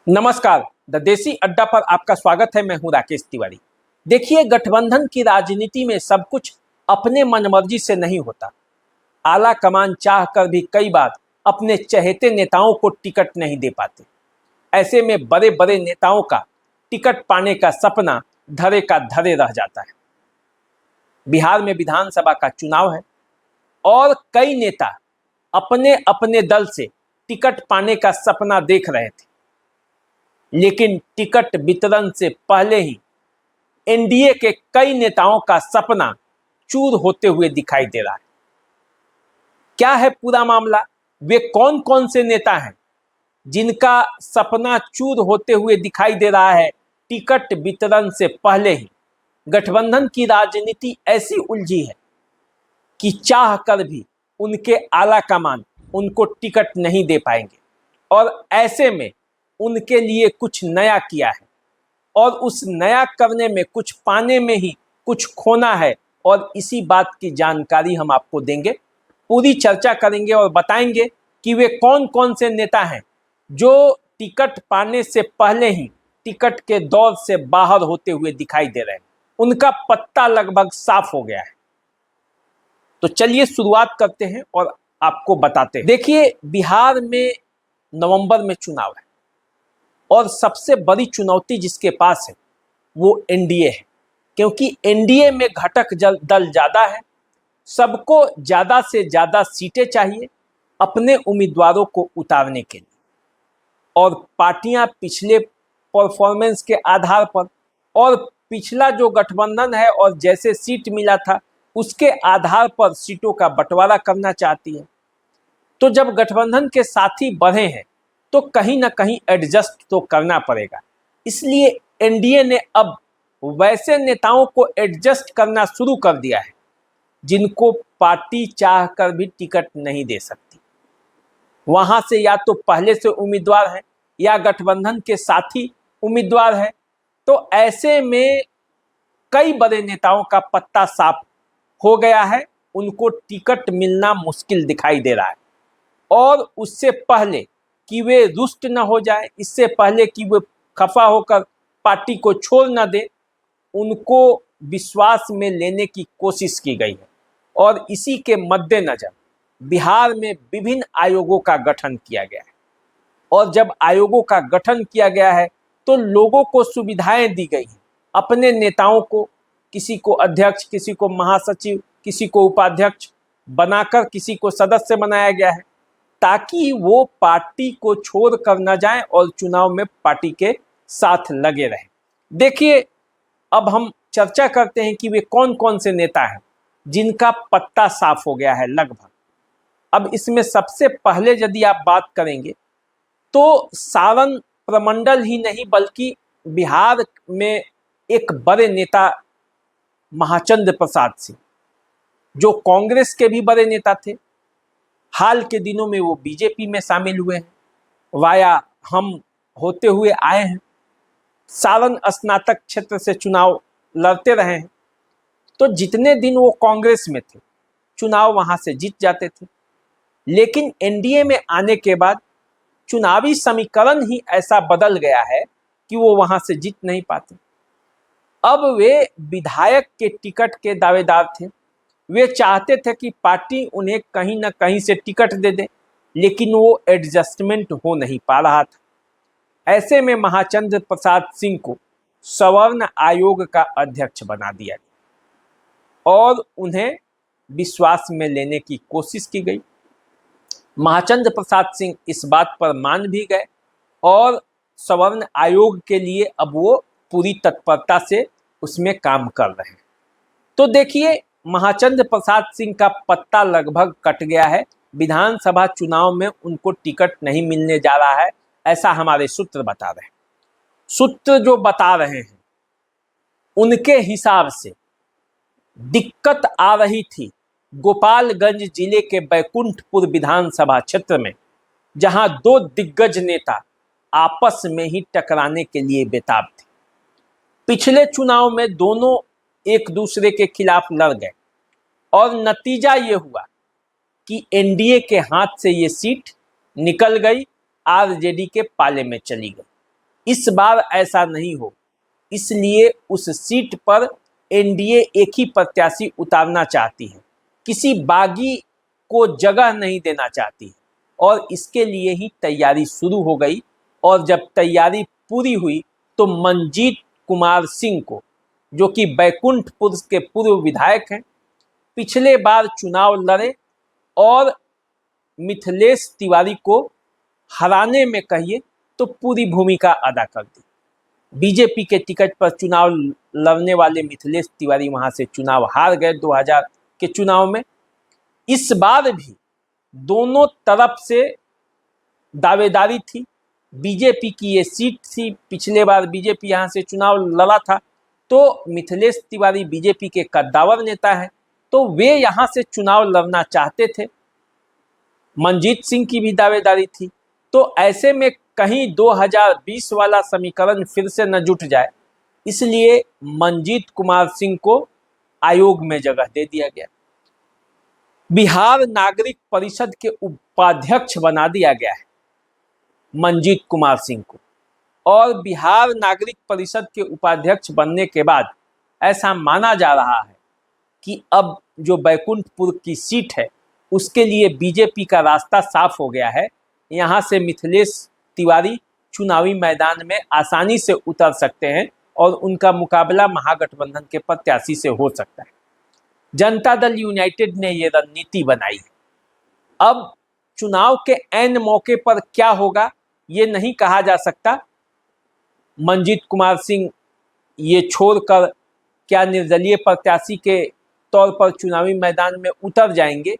नमस्कार। द देसी अड्डा पर आपका स्वागत है। मैं हूं राकेश तिवारी। देखिए, गठबंधन की राजनीति में सब कुछ अपने मनमर्जी से नहीं होता। आला कमान चाह कर भी कई बार अपने चहेते नेताओं को टिकट नहीं दे पाते। ऐसे में बड़े बड़े नेताओं का टिकट पाने का सपना धरे का धरे रह जाता है। बिहार में विधानसभा का चुनाव है और कई नेता अपने अपने दल से टिकट पाने का सपना देख रहे थे, लेकिन टिकट वितरण से पहले ही एनडीए के कई नेताओं का सपना चूर होते हुए दिखाई दे रहा है। क्या है पूरा मामला? वे कौन कौन से नेता हैं जिनका सपना चूर होते हुए दिखाई दे रहा है टिकट वितरण से पहले ही? गठबंधन की राजनीति ऐसी उलझी है कि चाह कर भी उनके आला कमान उनको टिकट नहीं दे पाएंगे और ऐसे में उनके लिए कुछ नया किया है और उस नया करने में कुछ पाने में ही कुछ खोना है। और इसी बात की जानकारी हम आपको देंगे, पूरी चर्चा करेंगे और बताएंगे कि वे कौन कौन से नेता हैं जो टिकट पाने से पहले ही टिकट के दौर से बाहर होते हुए दिखाई दे रहे हैं। उनका पत्ता लगभग साफ हो गया है। तो चलिए शुरुआत करते हैं और आपको बताते हैं। देखिए, बिहार में नवंबर में चुनाव है और सबसे बड़ी चुनौती जिसके पास है वो एनडीए है, क्योंकि एनडीए में घटक दल ज़्यादा है। सबको ज़्यादा से ज़्यादा सीटें चाहिए अपने उम्मीदवारों को उतारने के लिए, और पार्टियां पिछले परफॉर्मेंस के आधार पर और पिछला जो गठबंधन है और जैसे सीट मिला था उसके आधार पर सीटों का बंटवारा करना चाहती है। तो जब गठबंधन के साथी बढ़े हैं तो कहीं ना कहीं एडजस्ट तो करना पड़ेगा। इसलिए एनडीए ने अब वैसे नेताओं को एडजस्ट करना शुरू कर दिया है जिनको पार्टी चाह कर भी टिकट नहीं दे सकती। वहां से या तो पहले से उम्मीदवार हैं या गठबंधन के साथी उम्मीदवार हैं। तो ऐसे में कई बड़े नेताओं का पत्ता साफ हो गया है, उनको टिकट मिलना मुश्किल दिखाई दे रहा है। और उससे पहले कि वे रुष्ट न हो जाए, इससे पहले कि वे खफा होकर पार्टी को छोड़ न दे, उनको विश्वास में लेने की कोशिश की गई है। और इसी के मद्देनजर बिहार में विभिन्न आयोगों का गठन किया गया है। और जब आयोगों का गठन किया गया है तो लोगों को सुविधाएं दी गई हैं। अपने नेताओं को, किसी को अध्यक्ष, किसी को महासचिव, किसी को उपाध्यक्ष बनाकर किसी को सदस्य बनाया गया है ताकि वो पार्टी को छोड़ कर न जाएं और चुनाव में पार्टी के साथ लगे रहें। देखिए, अब हम चर्चा करते हैं कि वे कौन कौन से नेता हैं जिनका पत्ता साफ हो गया है लगभग। अब इसमें सबसे पहले यदि आप बात करेंगे तो सारण प्रमंडल ही नहीं बल्कि बिहार में एक बड़े नेता महाचंद्र प्रसाद सिंह, जो कांग्रेस के भी बड़े नेता थे, हाल के दिनों में वो बीजेपी में शामिल हुए हैं, वाया हम होते हुए आए हैं, सारण स्नातक क्षेत्र से चुनाव लड़ते रहे हैं। तो जितने दिन वो कांग्रेस में थे चुनाव वहां से जीत जाते थे, लेकिन एनडीए में आने के बाद चुनावी समीकरण ही ऐसा बदल गया है कि वो वहां से जीत नहीं पाते। अब वे विधायक के टिकट के दावेदार थे। वे चाहते थे कि पार्टी उन्हें कहीं ना कहीं से टिकट दे दे, लेकिन वो एडजस्टमेंट हो नहीं पा रहा था। ऐसे में महाचंद्र प्रसाद सिंह को सवर्ण आयोग का अध्यक्ष बना दिया गया और उन्हें विश्वास में लेने की कोशिश की गई। महाचंद्र प्रसाद सिंह इस बात पर मान भी गए और सवर्ण आयोग के लिए अब वो पूरी तत्परता से उसमें काम कर रहे हैं। तो देखिए, महाचंद्र प्रसाद सिंह का पत्ता लगभग कट गया है। विधानसभा चुनाव में उनको टिकट नहीं मिलने जा रहा है, ऐसा हमारे सूत्र बता रहे हैं। सूत्र जो बता रहे हैं उनके हिसाब से दिक्कत आ रही थी गोपालगंज जिले के बैकुंठपुर विधानसभा क्षेत्र में, जहां दो दिग्गज नेता आपस में ही टकराने के लिए बेताब थे। पिछले चुनाव में दोनों एक दूसरे के खिलाफ लड़ गए और नतीजा ये हुआ कि एनडीए के हाथ से ये सीट निकल गई, आरजेडी के पाले में चली गई। इस बार ऐसा नहीं हो, इसलिए उस सीट पर एनडीए एक ही प्रत्याशी उतारना चाहती है, किसी बागी को जगह नहीं देना चाहती है और इसके लिए ही तैयारी शुरू हो गई। और जब तैयारी पूरी हुई तो मनजीत कुमार सिंह को, जो कि बैकुंठपुर के पूर्व विधायक हैं, पिछले बार चुनाव लड़े और मिथिलेश तिवारी को हराने में कहिए तो पूरी भूमिका अदा कर दी। बीजेपी के टिकट पर चुनाव लड़ने वाले मिथिलेश तिवारी वहां से चुनाव हार गए 2000 के चुनाव में। इस बार भी दोनों तरफ से दावेदारी थी। बीजेपी की ये सीट थी, पिछले बार बीजेपी यहां से चुनाव लड़ा था, तो मिथिलेश तिवारी बीजेपी के कद्दावर नेता हैं, तो वे यहां से चुनाव लड़ना चाहते थे। मनजीत सिंह की भी दावेदारी थी। तो ऐसे में कहीं 2020 वाला समीकरण फिर से न जुट जाए, इसलिए मनजीत कुमार सिंह को आयोग में जगह दे दिया गया। बिहार नागरिक परिषद के उपाध्यक्ष बना दिया गया है मनजीत कुमार सिंह को। और बिहार नागरिक परिषद के उपाध्यक्ष बनने के बाद ऐसा माना जा रहा है कि अब जो बैकुंठपुर की सीट है उसके लिए बीजेपी का रास्ता साफ हो गया है। यहाँ से मिथिलेश तिवारी चुनावी मैदान में आसानी से उतर सकते हैं और उनका मुकाबला महागठबंधन के प्रत्याशी से हो सकता है। जनता दल यूनाइटेड ने ये रणनीति बनाई है। अब चुनाव के ऐन मौके पर क्या होगा ये नहीं कहा जा सकता। मनजीत कुमार सिंह ये छोड़कर क्या निर्दलीय प्रत्याशी के तौर पर चुनावी मैदान में उतर जाएंगे,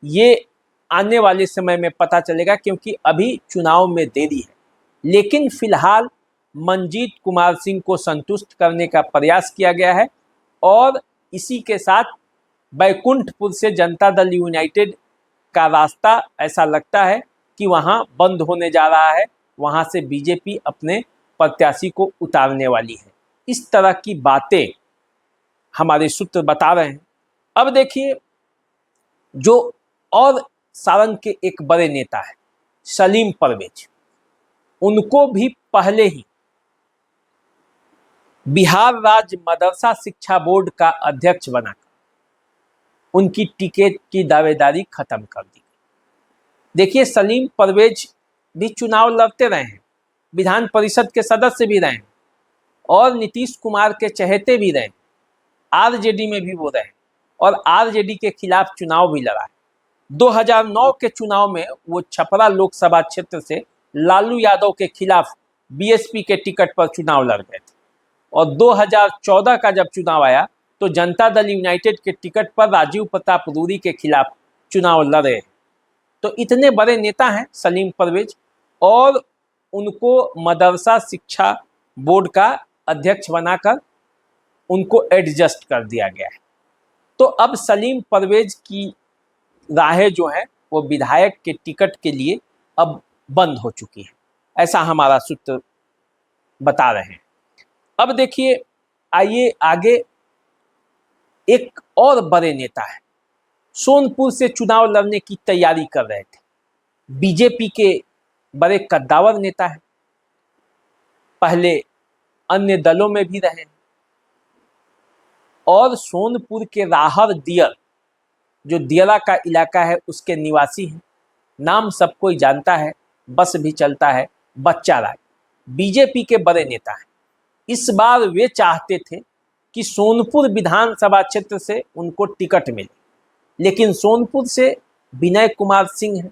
ये आने वाले समय में पता चलेगा, क्योंकि अभी चुनाव में देरी है। लेकिन फिलहाल मनजीत कुमार सिंह को संतुष्ट करने का प्रयास किया गया है और इसी के साथ बैकुंठपुर से जनता दल यूनाइटेड का रास्ता ऐसा लगता है कि वहां बंद होने जा रहा है, वहां से बीजेपी अपने प्रत्याशी को उतारने वाली है। इस तरह की बातें हमारे सूत्र बता रहे हैं। अब देखिए, जो और सारंग के एक बड़े नेता है सलीम परवेज, उनको भी पहले ही बिहार राज्य मदरसा शिक्षा बोर्ड का अध्यक्ष बनाकर उनकी टिकट की दावेदारी खत्म कर दी। देखिए, सलीम परवेज भी चुनाव लड़ते रहे हैं, विधान परिषद के सदस्य भी रहे हैं और नीतीश कुमार के चहेते भी रहे, आरजेडी में भी वो रहे और आरजेडी के खिलाफ चुनाव भी लड़ा है। 2009 के चुनाव में वो छपरा लोकसभा क्षेत्र से लालू यादव के खिलाफ बीएसपी के टिकट पर चुनाव लड़ गए थे और 2014 का जब चुनाव आया तो जनता दल यूनाइटेड के टिकट पर राजीव प्रताप रूडी के खिलाफ चुनाव लड़े। तो इतने बड़े नेता हैं सलीम परवेज और उनको मदरसा शिक्षा बोर्ड का अध्यक्ष बनाकर उनको एडजस्ट कर दिया गया है। तो अब सलीम परवेज की राहें जो है वो विधायक के टिकट के लिए अब बंद हो चुकी है, ऐसा हमारा सूत्र बता रहे हैं। अब देखिए, आइए आगे, एक और बड़े नेता है, सोनपुर से चुनाव लड़ने की तैयारी कर रहे थे, बीजेपी के बड़े कद्दावर नेता है, पहले अन्य दलों में भी रहे और सोनपुर के राहर दियर, जो दियरा का इलाका है, उसके निवासी हैं। नाम सब कोई जानता है, बस भी चलता है, बच्चा राय बीजेपी के बड़े नेता हैं। इस बार वे चाहते थे कि सोनपुर विधानसभा क्षेत्र से उनको टिकट मिले, लेकिन सोनपुर से विनय कुमार सिंह हैं,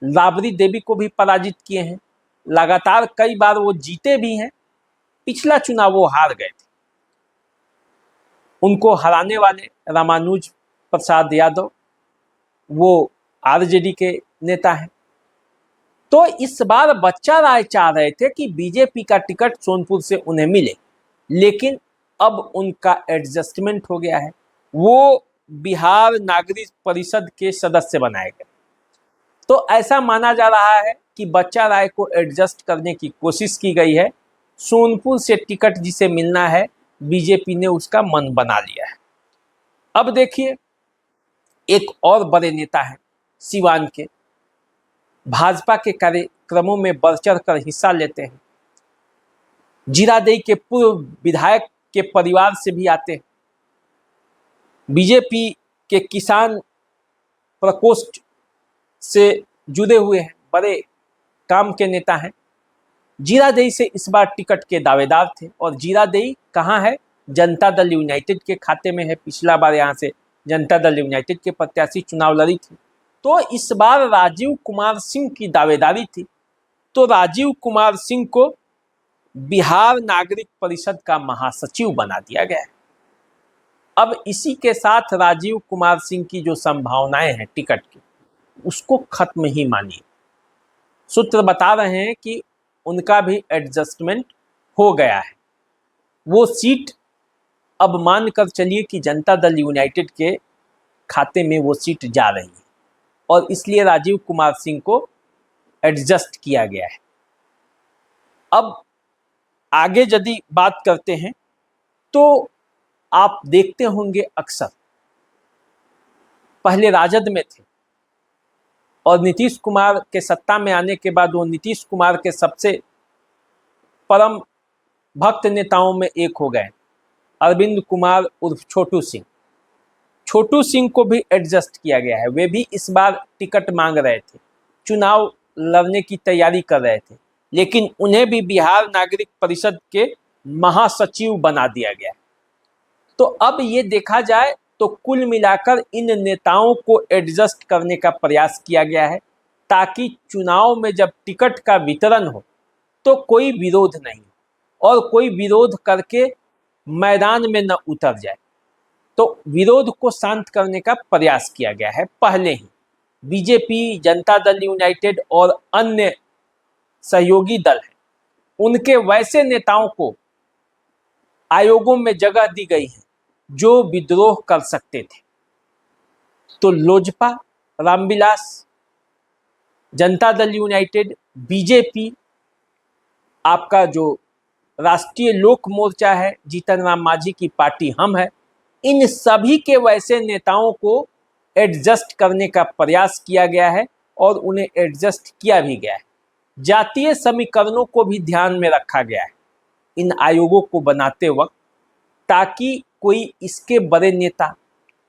राबड़ी देवी को भी पराजित किए हैं, लगातार कई बार वो जीते भी हैं, पिछला चुनाव वो हार गए थे। उनको हराने वाले रामानुज प्रसाद यादव, वो आरजेडी के नेता हैं। तो इस बार बच्चा राय चाह रहे थे कि बीजेपी का टिकट सोनपुर से उन्हें मिले, लेकिन अब उनका एडजस्टमेंट हो गया है, वो बिहार नागरिक परिषद के सदस्य बनाए गए। तो ऐसा माना जा रहा है कि बच्चा राय को एडजस्ट करने की कोशिश की गई है। सोनपुर से टिकट जिसे मिलना है, बीजेपी ने उसका मन बना लिया है। अब देखिए, एक और बड़े नेता है सिवान के, भाजपा के कार्यक्रमों में बढ़ चढ़ कर हिस्सा लेते हैं, जीरादेई के पूर्व विधायक के परिवार से भी आते हैं, बीजेपी के किसान प्रकोष्ठ से जुड़े हुए हैं, बड़े काम के नेता हैं। जीरादेई से इस बार टिकट के दावेदार थे और जीरादेई कहाँ है? जनता दल यूनाइटेड के खाते में है। पिछला बार यहाँ से जनता दल यूनाइटेड के प्रत्याशी चुनाव लड़ी थी। तो इस बार राजीव कुमार सिंह की दावेदारी थी, तो राजीव कुमार सिंह को बिहार नागरिक परिषद का महासचिव बना दिया गया है। अब इसी के साथ राजीव कुमार सिंह की जो संभावनाएं हैं टिकट की, उसको खत्म ही मानिए। सूत्र बता रहे हैं कि उनका भी एडजस्टमेंट हो गया है। वो सीट अब मानकर चलिए कि जनता दल यूनाइटेड के खाते में वो सीट जा रही है और इसलिए राजीव कुमार सिंह को एडजस्ट किया गया है। अब आगे यदि बात करते हैं तो आप देखते होंगे अक्सर पहले राजद में थे और नीतीश कुमार के सत्ता में आने के बाद वो नीतीश कुमार के सबसे परम भक्त नेताओं में एक हो गए, अरविंद कुमार उर्फ छोटू सिंह। छोटू सिंह को भी एडजस्ट किया गया है। वे भी इस बार टिकट मांग रहे थे, चुनाव लड़ने की तैयारी कर रहे थे, लेकिन उन्हें भी बिहार नागरिक परिषद के महासचिव बना दिया गया। तो अब ये देखा जाए तो कुल मिलाकर इन नेताओं को एडजस्ट करने का प्रयास किया गया है ताकि चुनाव में जब टिकट का वितरण हो तो कोई विरोध नहीं और कोई विरोध करके मैदान में न उतर जाए। तो विरोध को शांत करने का प्रयास किया गया है। पहले ही बीजेपी, जनता दल यूनाइटेड और अन्य सहयोगी दल हैं, उनके वैसे नेताओं को आयोगों में जगह दी गई है जो विद्रोह कर सकते थे। तो लोजपा, रामविलास, जनता दल यूनाइटेड, बीजेपी, आपका जो राष्ट्रीय लोक मोर्चा है, जीतन राम मांझी की पार्टी हम है, इन सभी के वैसे नेताओं को एडजस्ट करने का प्रयास किया गया है और उन्हें एडजस्ट किया भी गया है। जातीय समीकरणों को भी ध्यान में रखा गया है इन आयोगों को बनाते वक्त, ताकि कोई इसके बड़े नेता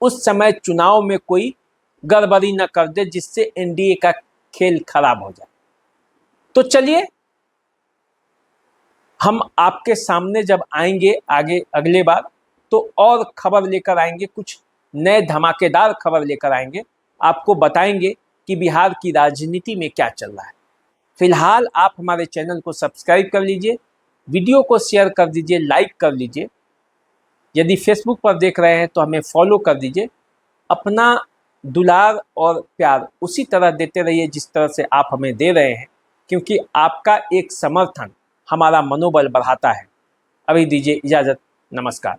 उस समय चुनाव में कोई गड़बड़ी न कर दे जिससे एनडीए का खेल खराब हो जाए। तो चलिए हम आपके सामने जब आएंगे आगे अगले बार तो और खबर लेकर आएंगे, कुछ नए धमाकेदार खबर लेकर आएंगे, आपको बताएंगे कि बिहार की राजनीति में क्या चल रहा है। फिलहाल आप हमारे चैनल को सब्सक्राइब कर लीजिए, वीडियो को शेयर कर दीजिए, लाइक कर लीजिए। यदि फेसबुक पर देख रहे हैं तो हमें फॉलो कर दीजिए। अपना दुलार और प्यार उसी तरह देते रहिए जिस तरह से आप हमें दे रहे हैं, क्योंकि आपका एक समर्थन हमारा मनोबल बढ़ाता है। अभी दीजिए इजाज़त, नमस्कार।